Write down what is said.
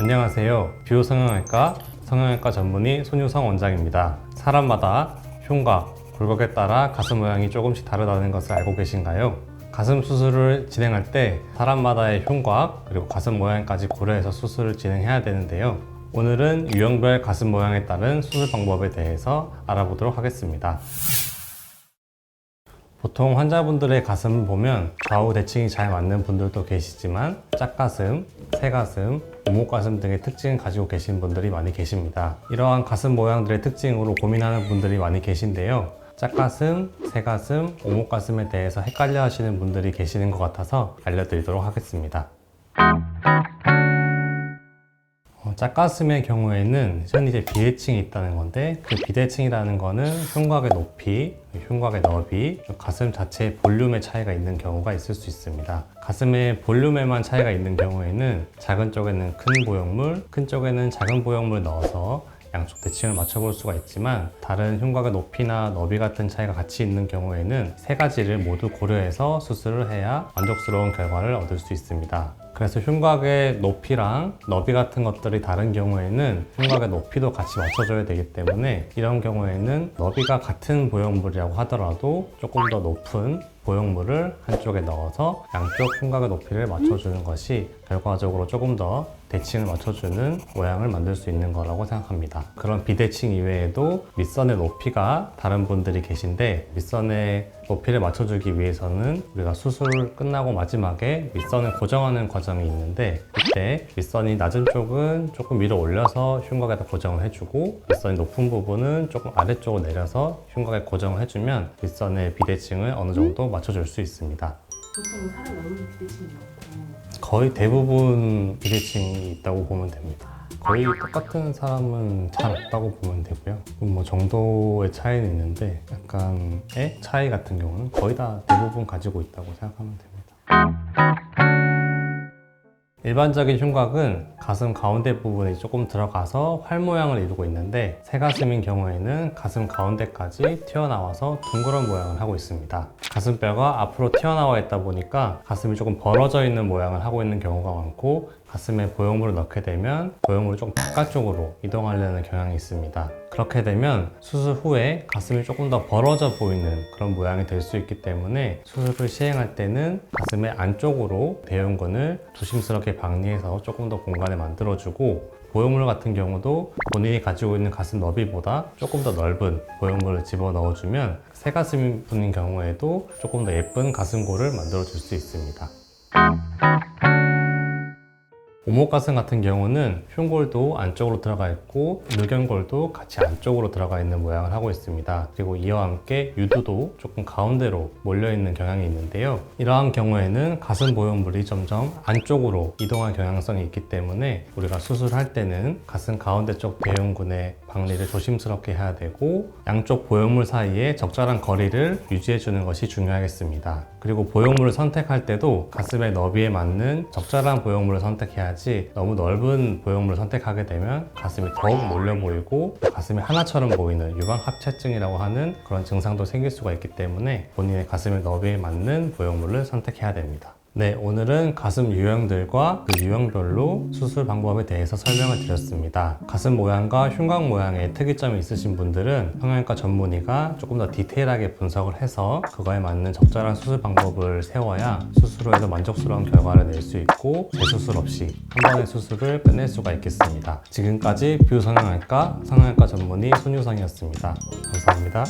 안녕하세요. 비호성형외과 성형외과 전문의 손유성 원장입니다. 사람마다 흉곽, 굴곡에 따라 가슴 모양이 조금씩 다르다는 것을 알고 계신가요? 가슴 수술을 진행할 때 사람마다의 흉곽 그리고 가슴 모양까지 고려해서 수술을 진행해야 되는데요. 오늘은 유형별 가슴 모양에 따른 수술 방법에 대해서 알아보도록 하겠습니다. 보통 환자분들의 가슴을 보면 좌우 대칭이 잘 맞는 분들도 계시지만 짝가슴, 새가슴, 오목가슴 등의 특징을 가지고 계신 분들이 많이 계십니다. 이러한 가슴 모양들의 특징으로 고민하는 분들이 많이 계신데요. 짝가슴, 새가슴, 오목가슴에 대해서 헷갈려 하시는 분들이 계시는 것 같아서 알려드리도록 하겠습니다. 짝가슴의 경우에는 현재 이제 비대칭이 있다는 건데, 그 비대칭이라는 거는 흉곽의 높이, 흉곽의 너비, 가슴 자체의 볼륨의 차이가 있는 경우가 있을 수 있습니다. 가슴의 볼륨에만 차이가 있는 경우에는 작은 쪽에는 큰 보형물, 큰 쪽에는 작은 보형물 넣어서 양쪽 대칭을 맞춰볼 수가 있지만, 다른 흉곽의 높이나 너비 같은 차이가 같이 있는 경우에는 세 가지를 모두 고려해서 수술을 해야 만족스러운 결과를 얻을 수 있습니다. 그래서 흉곽의 높이랑 너비 같은 것들이 다른 경우에는 흉곽의 높이도 같이 맞춰줘야 되기 때문에, 이런 경우에는 너비가 같은 보형물이라고 하더라도 조금 더 높은 보형물을 한쪽에 넣어서 양쪽 흉곽의 높이를 맞춰주는 것이 결과적으로 조금 더 대칭을 맞춰주는 모양을 만들 수 있는 거라고 생각합니다. 그런 비대칭 이외에도 밑선의 높이가 다른 분들이 계신데, 밑선의 높이를 맞춰주기 위해서는 우리가 수술 끝나고 마지막에 밑선을 고정하는 과정이 있는데, 이때 밑선이 낮은 쪽은 조금 위로 올려서 흉곽에다 고정을 해주고, 밑선이 높은 부분은 조금 아래쪽으로 내려서 흉곽에 고정을 해주면 밑선의 비대칭을 어느 정도 맞춰줄 수 있습니다. 보통 사람 얼굴 비대칭이 없고 거의 대부분 비대칭이 있다고 보면 됩니다. 거의 똑같은 사람은 잘 없다고 보면 되고요. 뭐 정도의 차이는 있는데, 약간의 차이 같은 경우는 거의 다 대부분 가지고 있다고 생각하면 됩니다. 일반적인 흉곽은 가슴 가운데 부분이 조금 들어가서 활 모양을 이루고 있는데, 새가슴인 경우에는 가슴 가운데까지 튀어나와서 둥그런 모양을 하고 있습니다. 가슴뼈가 앞으로 튀어나와 있다 보니까 가슴이 조금 벌어져 있는 모양을 하고 있는 경우가 많고, 가슴에 보형물을 넣게 되면 보형물이 조금 바깥쪽으로 이동하려는 경향이 있습니다. 그렇게 되면 수술 후에 가슴이 조금 더 벌어져 보이는 그런 모양이 될 수 있기 때문에, 수술을 시행할 때는 가슴의 안쪽으로 대흉근을 조심스럽게 박리해서 조금 더 공간을 만들어주고, 보형물 같은 경우도 본인이 가지고 있는 가슴 너비보다 조금 더 넓은 보형물을 집어넣어주면 새가슴 분인 경우에도 조금 더 예쁜 가슴골을 만들어 줄 수 있습니다. 오목가슴 같은 경우는 흉골도 안쪽으로 들어가 있고 늑연골도 같이 안쪽으로 들어가 있는 모양을 하고 있습니다. 그리고 이와 함께 유두도 조금 가운데로 몰려있는 경향이 있는데요. 이러한 경우에는 가슴 보형물이 점점 안쪽으로 이동할 경향성이 있기 때문에 우리가 수술할 때는 가슴 가운데 쪽 대흉근의 박리를 조심스럽게 해야 되고, 양쪽 보형물 사이에 적절한 거리를 유지해 주는 것이 중요하겠습니다. 그리고 보형물을 선택할 때도 가슴의 너비에 맞는 적절한 보형물을 선택해야지, 너무 넓은 보형물을 선택하게 되면 가슴이 더욱 몰려 보이고 가슴이 하나처럼 보이는 유방합체증이라고 하는 그런 증상도 생길 수가 있기 때문에 본인의 가슴의 너비에 맞는 보형물을 선택해야 됩니다. 네, 오늘은 가슴 유형들과 그 유형별로 수술 방법에 대해서 설명을 드렸습니다. 가슴 모양과 흉곽 모양에 특이점이 있으신 분들은 성형외과 전문의가 조금 더 디테일하게 분석을 해서 그거에 맞는 적절한 수술 방법을 세워야 수술 후에도 만족스러운 결과를 낼 수 있고, 재수술 없이 한 번의 수술을 끝낼 수가 있겠습니다. 지금까지 뷰성형외과 성형외과 전문의 손유성이었습니다. 감사합니다.